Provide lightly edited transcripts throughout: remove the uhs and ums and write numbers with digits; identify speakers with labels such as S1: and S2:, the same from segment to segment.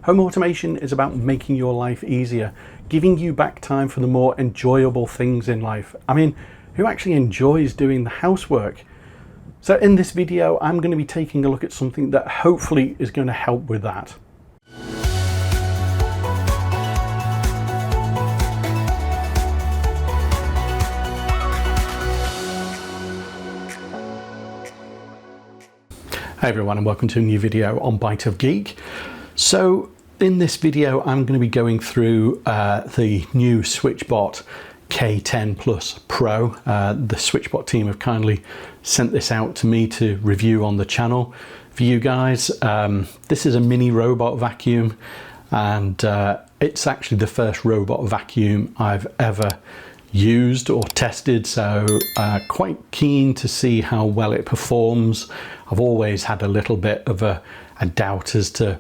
S1: Home automation is about making your life easier, giving you back time for the more enjoyable things in life. I mean, who actually enjoys doing the housework? So in this video, I'm going to be taking a look at something that hopefully is going to help with that. Hi everyone, and welcome to a new video on Bite of Geek. So in this video, I'm going to be going through the new SwitchBot K10 Pro. The SwitchBot team have kindly sent this out to me to review on the channel for you guys. This is a mini robot vacuum, and it's actually the first robot vacuum I've ever used or tested, so quite keen to see how well it performs. I've always had a little bit of a doubt as to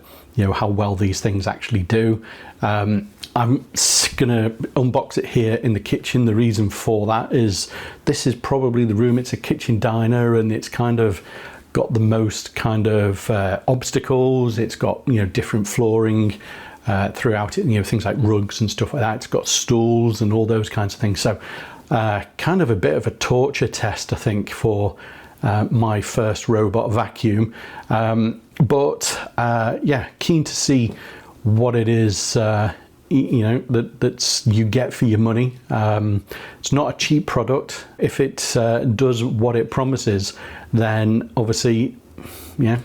S1: how well these things actually do. I'm gonna unbox it here in the kitchen. The reason for that is this is probably the room. It's a kitchen diner, and it's kind of got the most kind of obstacles. It's got different flooring throughout it, things like rugs and stuff like that. It's got stools and all those kinds of things. So kind of a bit of a torture test, I think, for my first robot vacuum. But yeah, keen to see what it is that's you get for your money. It's not a cheap product. If it does what it promises, then obviously, yeah,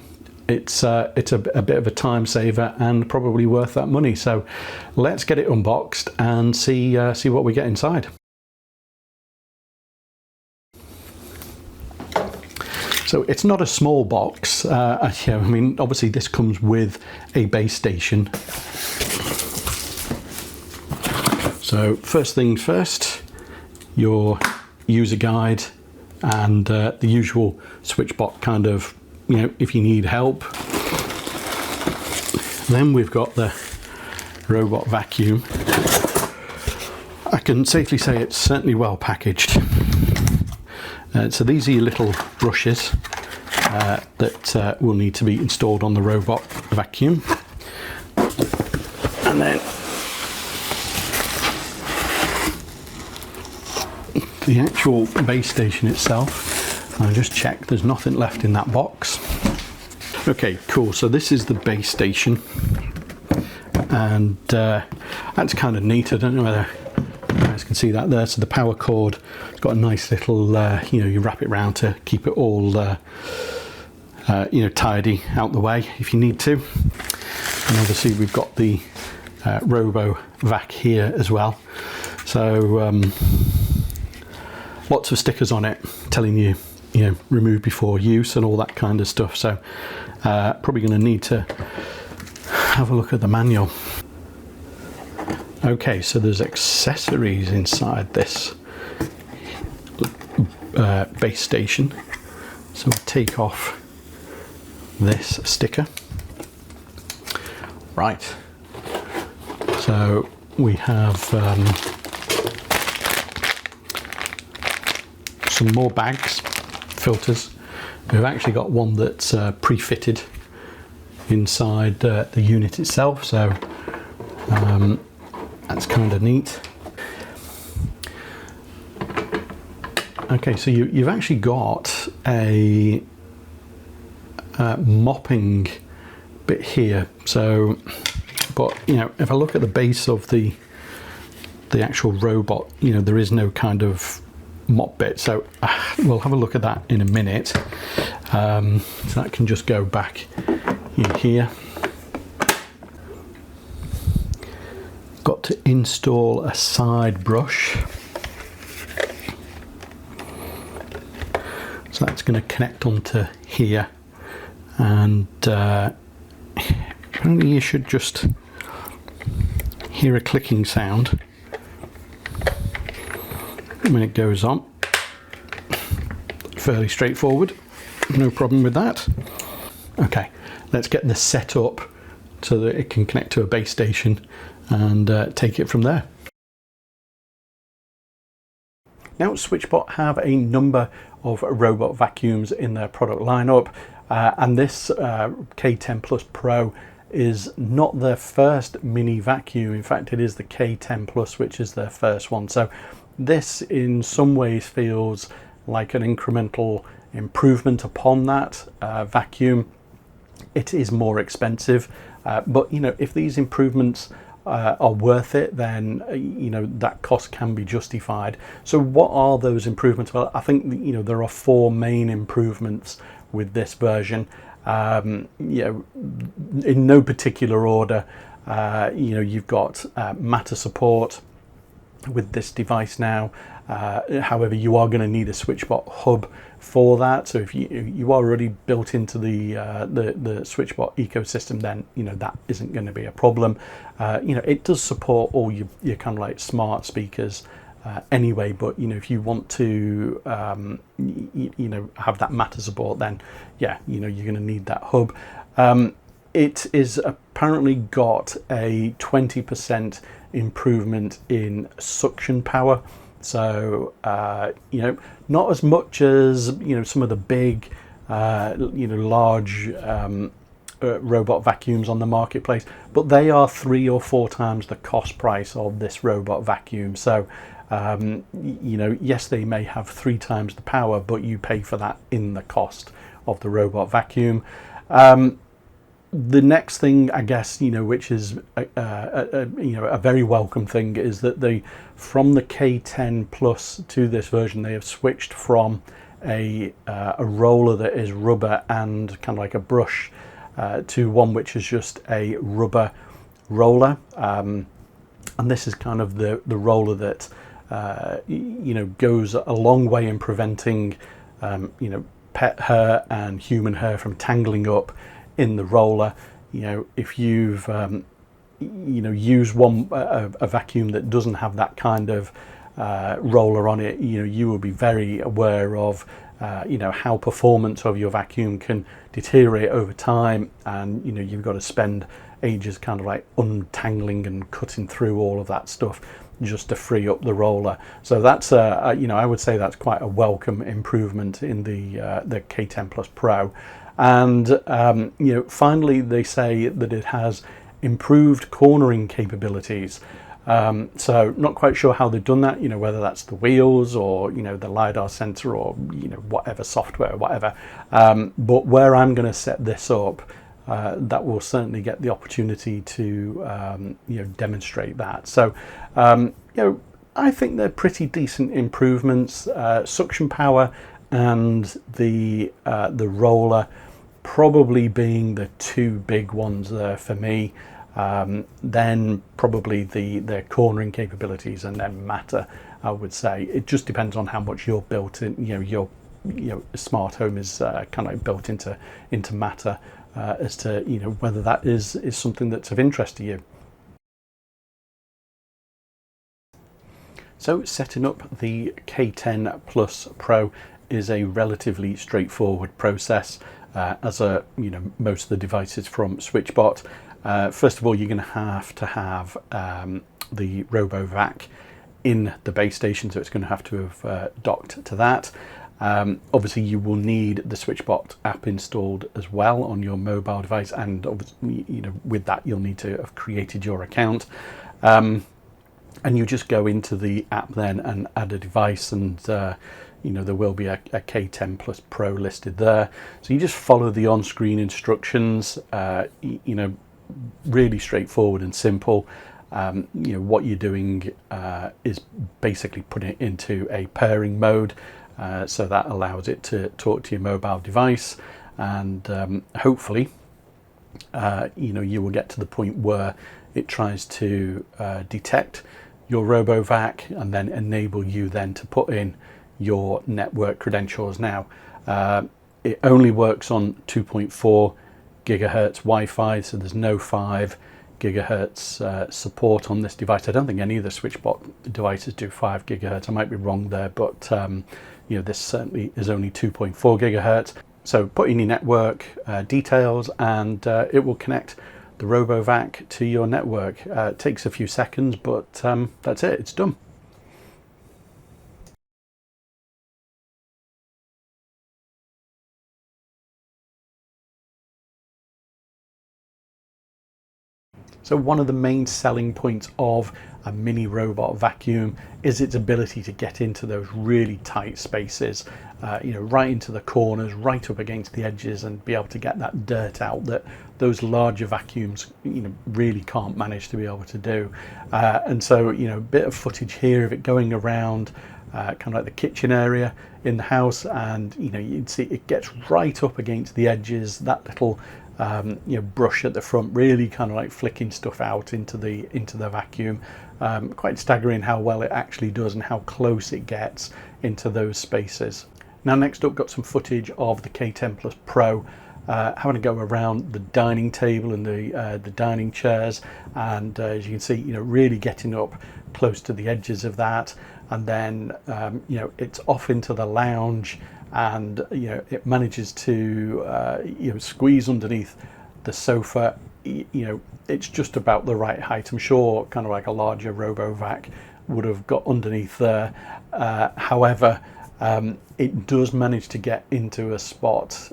S1: it's a bit of a time saver and probably worth that money. So let's get it unboxed and see what we get inside. So it's not a small box. I mean, obviously this comes with a base station. So first things first, your user guide and the usual SwitchBot kind of, if you need help. Then we've got the robot vacuum. I can safely say it's certainly well packaged. So these are your little brushes that will need to be installed on the robot vacuum. And then the actual base station itself, I'll just check there's nothing left in that box. Okay, cool. So this is the base station, and that's kind of neat. I don't know whether you guys can see that there. So the power cord, it's got a nice little, you wrap it around to keep it all, tidy out the way if you need to. And obviously we've got the Robo Vac here as well. So lots of stickers on it telling you, remove before use and all that kind of stuff. So probably going to need to have a look at the manual. Okay, so there's accessories inside this base station. So we'll take off this sticker. Right, so we have some more bags, filters. We've actually got one that's pre-fitted inside the unit itself, so that's kind of neat. Okay, so you've actually got a mopping bit here. So, but if I look at the base of the actual robot, there is no kind of mop bit. So we'll have a look at that in a minute. So that can just go back in here. Got to install a side brush. So that's going to connect onto here, and apparently you should just hear a clicking sound when it goes on. Fairly straightforward, no problem with that. Okay, let's get this set up so that it can connect to a base station and take it from there. Now, SwitchBot have a number of robot vacuums in their product lineup, and this K10 Pro is not their first mini vacuum. In fact, it is the K10 Plus, which is their first one. So this in some ways feels like an incremental improvement upon that vacuum. It is more expensive, but you know, if these improvements are worth it, then you know that cost can be justified. So what are those improvements? Well, I think you know there are four main improvements with this version. You know, in no particular order. You know, you've got Matter support with this device now. However, you are going to need a SwitchBot hub for that. So if you are already built into the SwitchBot ecosystem, then you know that isn't going to be a problem. You know, it does support all your kind of like smart speakers anyway. But you know, if you want to you know have that Matter support, then yeah, you know you're going to need that hub. It is apparently got a 20% improvement in suction power. So you know, not as much as you know some of the big you know large robot vacuums on the marketplace, but they are 3 or 4 times the cost price of this robot vacuum. So you know, yes, they may have 3 times the power, but you pay for that in the cost of the robot vacuum. The next thing, I guess, you know, which is you know a very welcome thing, is that from the K10 Plus to this version, they have switched from a roller that is rubber and kind of like a brush to one which is just a rubber roller, and this is kind of the roller that you know goes a long way in preventing you know pet hair and human hair from tangling up in the roller. You know, if you've you know used a vacuum that doesn't have that kind of roller on it, you know, you will be very aware of you know how performance of your vacuum can deteriorate over time, and you know you've got to spend ages kind of like untangling and cutting through all of that stuff just to free up the roller. So that's you know, I would say that's quite a welcome improvement in the K10 Plus Pro. And you know, finally they say that it has improved cornering capabilities. So not quite sure how they've done that, you know, whether that's the wheels or you know the LiDAR sensor or you know whatever software, whatever. But where I'm going to set this up, that will certainly get the opportunity to you know demonstrate that. So you know, I think they're pretty decent improvements. Suction power and the roller probably being the 2 big ones there for me. Then probably their cornering capabilities, and then Matter. I would say it just depends on how much you're built in. You know, your smart home is kind of like built into Matter, as to you know whether that is something that's of interest to you. So setting up the K10 Plus Pro is a relatively straightforward process, as are you know most of the devices from SwitchBot. First of all, you're going to have the RoboVac in the base station, so it's going to have docked to that. Obviously, you will need the SwitchBot app installed as well on your mobile device, and obviously, you know, with that, you'll need to have created your account. And you just go into the app then and add a device, and you know there will be a K10 Plus Pro listed there. So you just follow the on-screen instructions. You know, really straightforward and simple. You know what you're doing is basically putting it into a pairing mode, so that allows it to talk to your mobile device, and hopefully you know you will get to the point where it tries to detect your RoboVac and then enable you then to put in your network credentials. Now it only works on 2.4 gigahertz Wi-Fi, so there's no 5 gigahertz support on this device. I don't think any of the SwitchBot devices do 5 gigahertz. I might be wrong there, but you know this certainly is only 2.4 gigahertz. So put in your network details, and it will connect the RoboVac to your network. It takes a few seconds, but that's it, it's done. So one of the main selling points of a mini robot vacuum is its ability to get into those really tight spaces, right into the corners, right up against the edges, and be able to get that dirt out that those larger vacuums really can't manage to be able to do. And so a bit of footage here of it going around kind of like the kitchen area in the house, and you'd see it gets right up against the edges, that little brush at the front really kind of like flicking stuff out into the vacuum. Quite staggering how well it actually does and how close it gets into those spaces. Now next up, got some footage of the K10 Pro having to go around the dining table and the dining chairs, and as you can see, really getting up close to the edges of that, and then it's off into the lounge, and it manages to squeeze underneath the sofa. It's just about the right height. I'm sure kind of like a larger RoboVac would have got underneath there. However, it does manage to get into a spot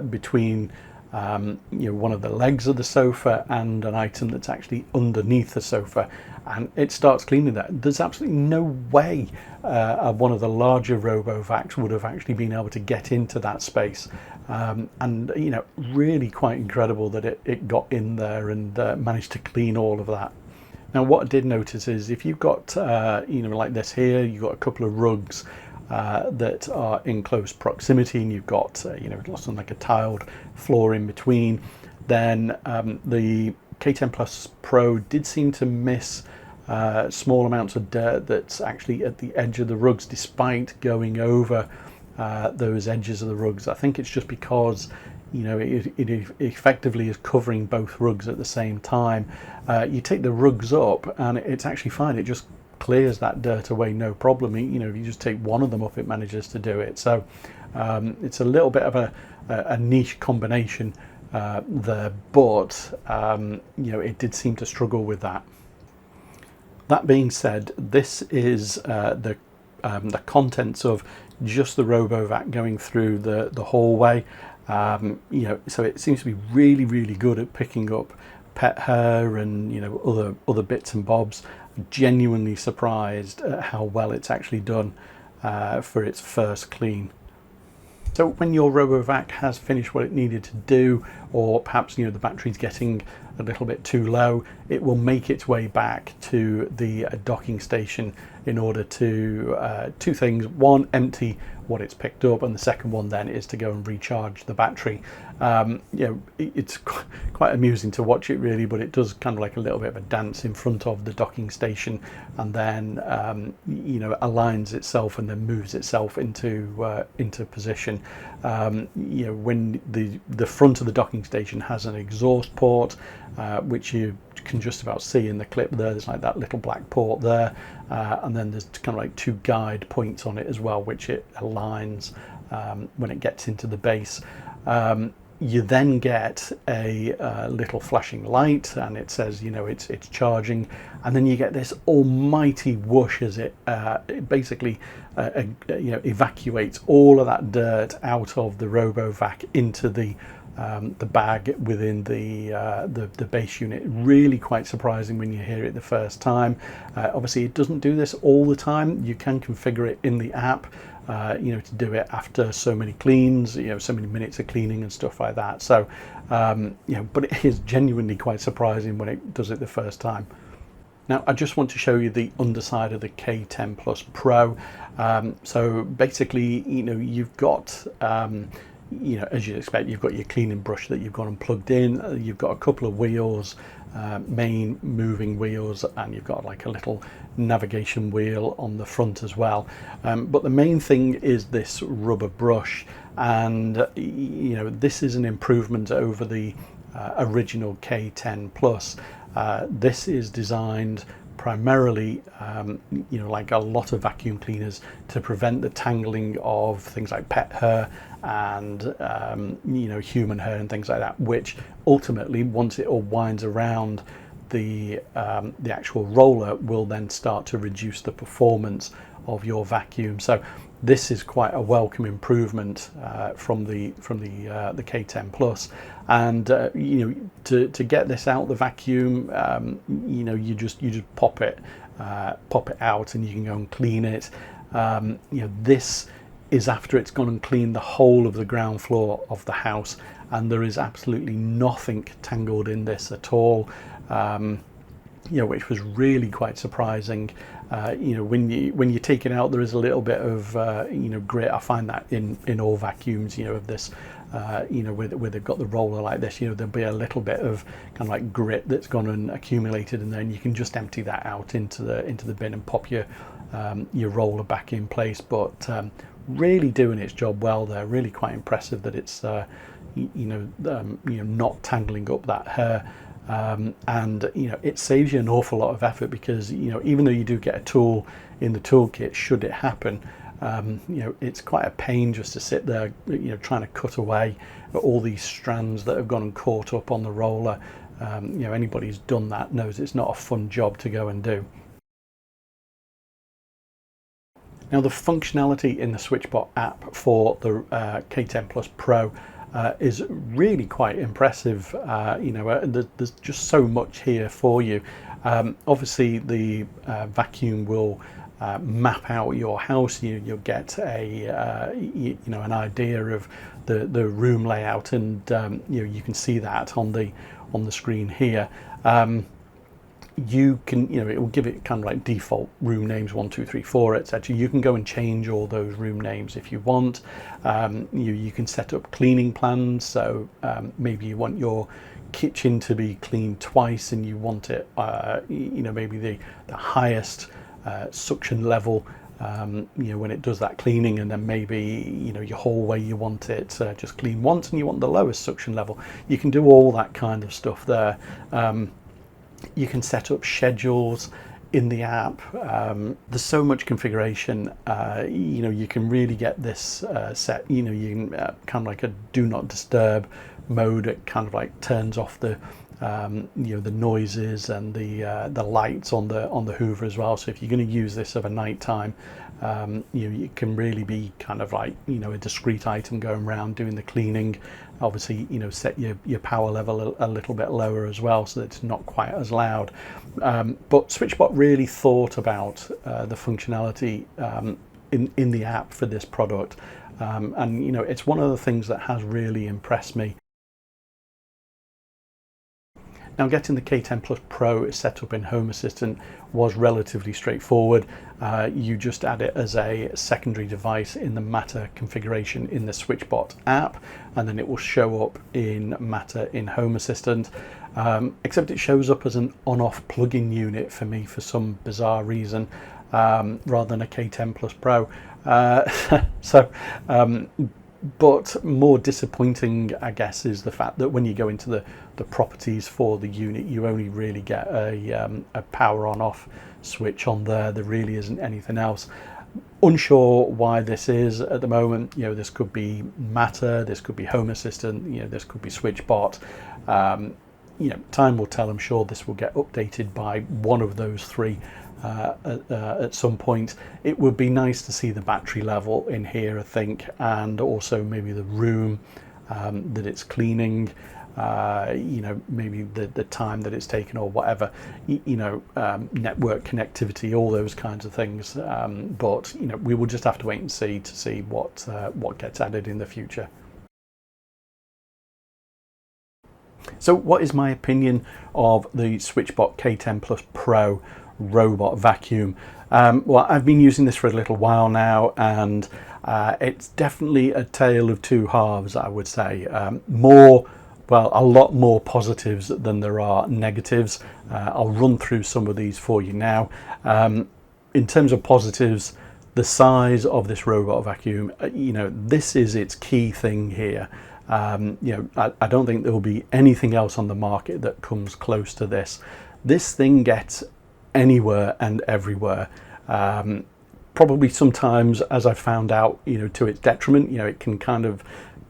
S1: between one of the legs of the sofa and an item that's actually underneath the sofa, and it starts cleaning that. There's absolutely no way one of the larger RoboVacs would have actually been able to get into that space, and really quite incredible that it got in there and managed to clean all of that. Now what I did notice is if you've got like this here, you've got a couple of rugs that are in close proximity, and you've got something like a tiled floor in between, then the K10 Pro did seem to miss small amounts of dirt that's actually at the edge of the rugs, despite going over those edges of the rugs. I think it's just because it effectively is covering both rugs at the same time. You take the rugs up and it's actually fine. It just clears that dirt away, no problem. If you just take one of them up, it manages to do it. So it's a little bit of a niche combination there, but it did seem to struggle with that. That being said, this is the contents of just the RoboVac going through the hallway. So it seems to be really, really good at picking up pet hair and other bits and bobs. Genuinely surprised at how well it's actually done for its first clean. So when your RoboVac has finished what it needed to do, or perhaps the battery's getting a little bit too low, it will make its way back to the docking station in order to two things: one, empty what it's picked up, and the second one then is to go and recharge the battery. It's quite amusing to watch it really, but it does kind of like a little bit of a dance in front of the docking station, and then aligns itself and then moves itself into position. When the front of the docking station has an exhaust port, which you can just about see in the clip there's like that little black port there, and then there's kind of like two guide points on it as well, which it aligns when it gets into the base. You then get a little flashing light, and it says it's charging, and then you get this almighty whoosh as it basically evacuates all of that dirt out of the RoboVac into the bag within the base unit. Really quite surprising when you hear it the first time. Obviously it doesn't do this all the time. You can configure it in the app to do it after so many cleans, so many minutes of cleaning and stuff like that. So but it is genuinely quite surprising when it does it the first time. Now I just want to show you the underside of the K10 Pro. So basically you've got as you'd expect, you've got your cleaning brush that you've got and plugged in. You've got a couple of wheels, main moving wheels, and you've got like a little navigation wheel on the front as well. But the main thing is this rubber brush, and this is an improvement over the original K10 This is designed primarily, like a lot of vacuum cleaners, to prevent the tangling of things like pet hair and human hair and things like that, which ultimately, once it all winds around the actual roller, will then start to reduce the performance of your vacuum. So this is quite a welcome improvement from the K10 Plus. And you know, to get this out the vacuum, you know, you just pop it out, and you can go and clean it. You know, this is after it's gone and cleaned the whole of the ground floor of the house, and there is absolutely nothing tangled in this at all. You know, which was really quite surprising. You know, when you take it out, there is a little bit of you know, grit. I find that in all vacuums, you know, of this, you know, where they've got the roller like this, you know, there'll be a little bit of kind of like grit that's gone and accumulated, and then you can just empty that out into the bin and pop your roller back in place. But really doing its job well there. Really quite impressive that it's you know, not tangling up that hair. And you know, it saves you an awful lot of effort, because you know, even though you do get a tool in the toolkit should it happen, you know, it's quite a pain just to sit there, you know, trying to cut away all these strands that have gone and caught up on the roller. You know, anybody who's done that knows it's not a fun job to go and do. Now, the functionality in the SwitchBot app for the K10 Plus Pro is really quite impressive. You know, there's just so much here for you. Obviously, the vacuum will map out your house. You'll get a you know, an idea of the room layout, and you know, you can see that on the screen here. You can, you know, it will give it kind of like default room names, 1, 2, 3, 4, etc. You can go and change all those room names if you want. You can set up cleaning plans. So maybe you want your kitchen to be cleaned twice, and you want it, you know, maybe the highest suction level, you know, when it does that cleaning, and then maybe, you know, your hallway, you want it just clean once, and you want the lowest suction level. You can do all that kind of stuff there. You can set up schedules in the app. There's so much configuration. You know, you can really get this set. You know, you can kind of like a do not disturb mode. It kind of like turns off the you know, the noises and the lights on the Hoover as well. So if you're going to use this of a night time, you know, it can really be kind of like, you know, a discrete item going around doing the cleaning. Obviously, you know, set your power level a little bit lower as well, so that it's not quite as loud. But SwitchBot really thought about the functionality in the app for this product, and you know, it's one of the things that has really impressed me. Now, getting the K10 Plus Pro set up in Home Assistant was relatively straightforward. You just add it as a secondary device in the Matter configuration in the SwitchBot app, and then it will show up in Matter in Home Assistant. Except it shows up as an on-off plug-in unit for me for some bizarre reason, rather than a K10 Plus Pro. But more disappointing, I guess, is the fact that when you go into the properties for the unit, you only really get a power on-off switch on there. There really isn't anything else. Unsure why this is at the moment. You know, this could be Matter, this could be Home Assistant, you know, this could be SwitchBot. You know, time will tell. I'm sure this will get updated by one of those three at some point. It would be nice to see the battery level in here, I think, and also maybe the room that it's cleaning, you know, maybe the time that it's taken or whatever, you know, network connectivity, all those kinds of things. But you know, we will just have to wait and see to see what gets added in the future. So what is my opinion of the SwitchBot K10 Plus Pro robot vacuum? Well, I've been using this for a little while now, and it's definitely a tale of two halves, I would say. Well, a lot more positives than there are negatives. I'll run through some of these for you now. In terms of positives, the size of this robot vacuum, you know, this is its key thing here. You know, I don't think there will be anything else on the market that comes close to this. This thing gets anywhere and everywhere. Probably sometimes, as I found out, you know, to its detriment. You know, it can kind of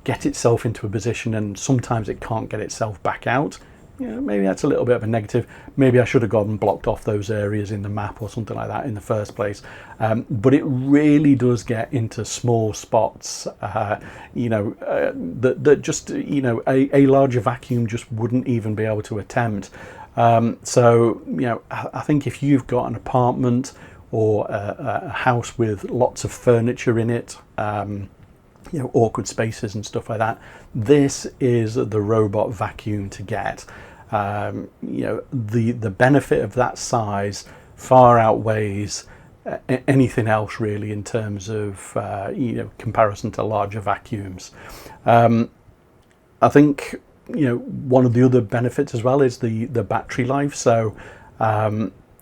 S1: get itself into a position, and sometimes it can't get itself back out. maybe that's a little bit of a negative. Maybe I should have gone and blocked off those areas in the map or something like that in the first place. But it really does get into small spots, that just, a larger vacuum just wouldn't even be able to attempt. So, I think if you've got an apartment or a house with lots of furniture in it, awkward spaces and stuff like that, this is the robot vacuum to get. The benefit of that size far outweighs anything else really in terms of comparison to larger vacuums. I think one of the other benefits as well is the battery life. So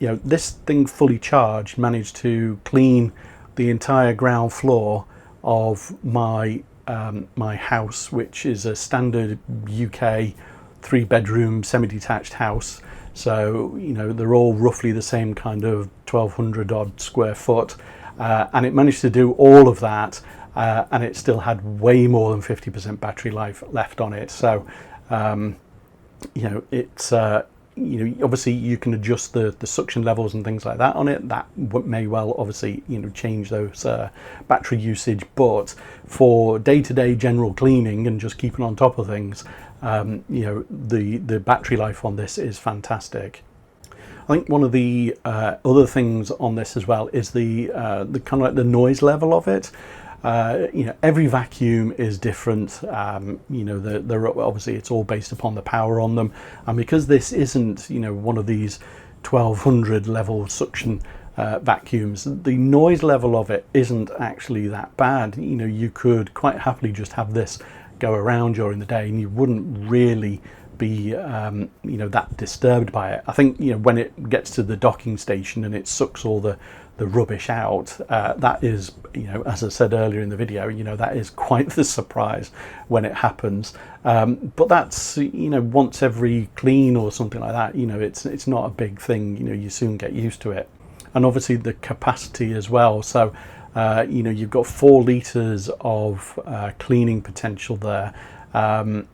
S1: this thing fully charged managed to clean the entire ground floor of my my house, which is a standard UK 3-bedroom semi-detached house. So they're all roughly the same kind of 1200 odd square foot, and it managed to do all of that, and it still had way more than 50% battery life left on it. So it's obviously you can adjust the suction levels and things like that on it. That may well obviously change those battery usage, but for day-to-day general cleaning and just keeping on top of things, the battery life on this is fantastic. I think one of the other things on this as well is the kind of like the noise level of it. Every vacuum is different. They're obviously it's all based upon the power on them, and because this isn't one of these 1200 level suction vacuums, the noise level of it isn't actually that bad. You could quite happily just have this go around during the day and you wouldn't really be that disturbed by it. I think when it gets to the docking station and it sucks all the rubbish out, that is as I said earlier in the video, that is quite the surprise when it happens, but that's once every clean or something like that. It's not a big thing. You soon get used to it. And obviously the capacity as well. So you've got 4 litres of cleaning potential there. And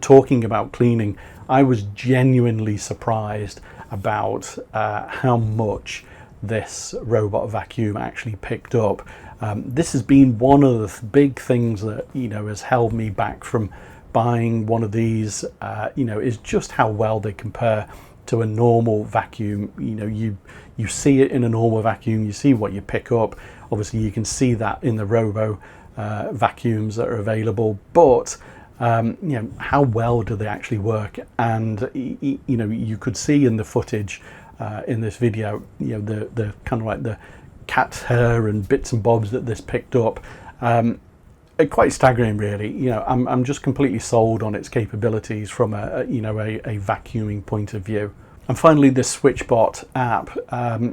S1: talking about cleaning, I was genuinely surprised about how much this robot vacuum actually picked up. This has been one of the big things that has held me back from buying one of these. Is just how well they compare to a normal vacuum. You see it in a normal vacuum, you see what you pick up. Obviously you can see that in the robo vacuums that are available, but how well do they actually work? And you could see in the footage in this video, the kind of like the cat hair and bits and bobs that this picked up. Quite staggering, really. I'm just completely sold on its capabilities from a vacuuming point of view. And finally, the SwitchBot app.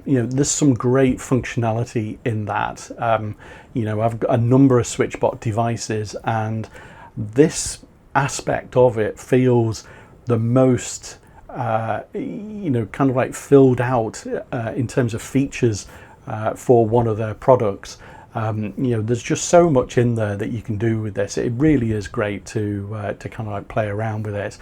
S1: There's some great functionality in that. I've got a number of SwitchBot devices, and this aspect of it feels the most kind of like filled out in terms of features for one of their products. There's just so much in there that you can do with this. It really is great to kind of like play around with it.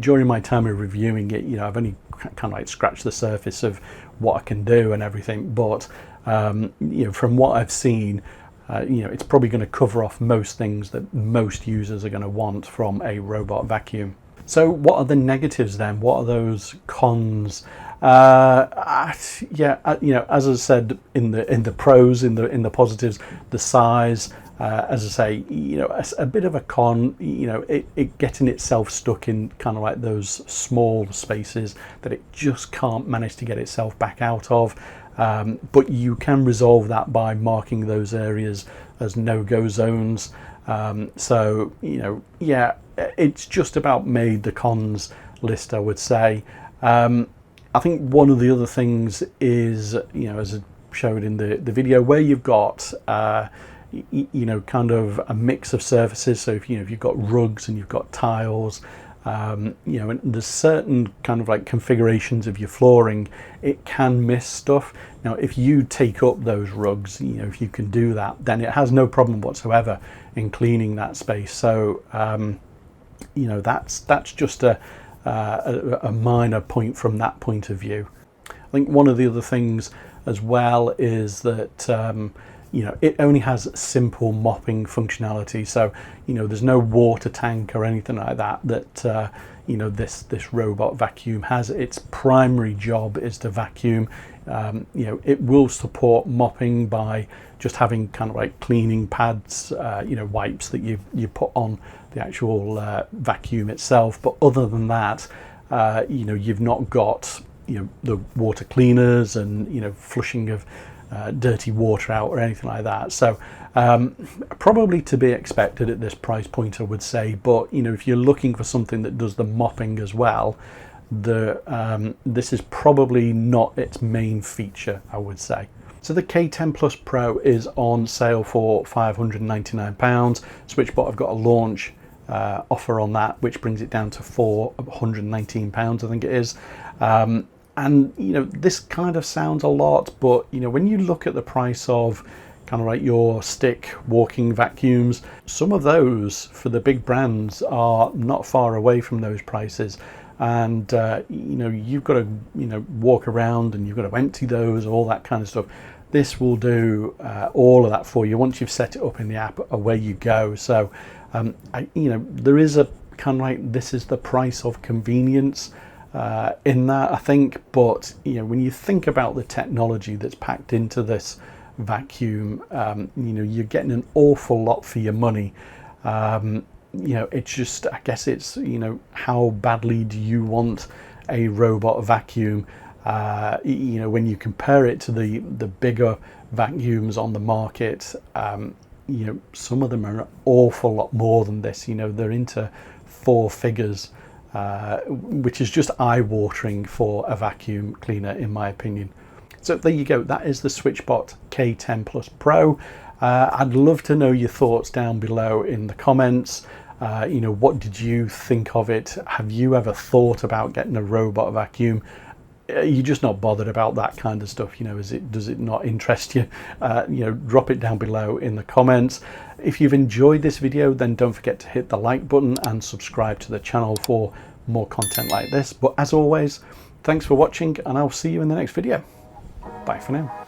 S1: During my time of reviewing it, I've only kind of like scratched the surface of what I can do and everything, but from what I've seen, it's probably going to cover off most things that most users are going to want from a robot vacuum. So what are the negatives then? What are those cons? As I said in the pros, in the positives, the size, as I say, a bit of a con, it getting itself stuck in kind of like those small spaces that it just can't manage to get itself back out of. But you can resolve that by marking those areas as no-go zones. It's just about made the cons list, I would say. I think one of the other things is, as I showed in the video, where you've got, kind of a mix of surfaces. So if you've got rugs and you've got tiles, and there's certain kind of like configurations of your flooring, it can miss stuff. Now, if you take up those rugs, if you can do that, then it has no problem whatsoever in cleaning that space. So, you know, that's just a minor point from that point of view. I think one of the other things as well is that you know, it only has simple mopping functionality, so you know, there's no water tank or anything like that you know, this robot vacuum has. Its primary job is to vacuum. You know, it will support mopping by just having kind of like cleaning pads, you know, wipes that you put on the actual vacuum itself. But other than that, you know, you've not got, you know, the water cleaners and, you know, flushing of dirty water out or anything like that. So probably to be expected at this price point, I would say. But you know, if you're looking for something that does the mopping as well, this is probably not its main feature, I would say. So the K10 Plus Pro is on sale for £599. SwitchBot have got a launch offer on that, which brings it down to £419, I think it is. And you know, this kind of sounds a lot, but you know, when you look at the price of kind of like your stick walking vacuums, some of those for the big brands are not far away from those prices. And you know, you've got to, you know, walk around and you've got to empty those, all that kind of stuff. This will do all of that for you. Once you've set it up in the app, away you go. So you know, there is a kind of like, this is the price of convenience in that, I think. But you know, when you think about the technology that's packed into this vacuum, you know, you're getting an awful lot for your money. You know, it's just, I guess it's, you know, how badly do you want a robot vacuum? You know, when you compare it to the bigger vacuums on the market, you know, some of them are an awful lot more than this. You know, they're into 4 figures, which is just eye-watering for a vacuum cleaner, in my opinion. So there you go, that is the SwitchBot K10 Plus Pro. I'd love to know your thoughts down below in the comments. You know, what did you think of it? Have you ever thought about getting a robot vacuum? You're just not bothered about that kind of stuff, you know? Does it not interest you? You know, drop it down below in the comments. If you've enjoyed this video, then don't forget to hit the like button and subscribe to the channel for more content like this. But as always, thanks for watching, and I'll see you in the next video. Bye for now.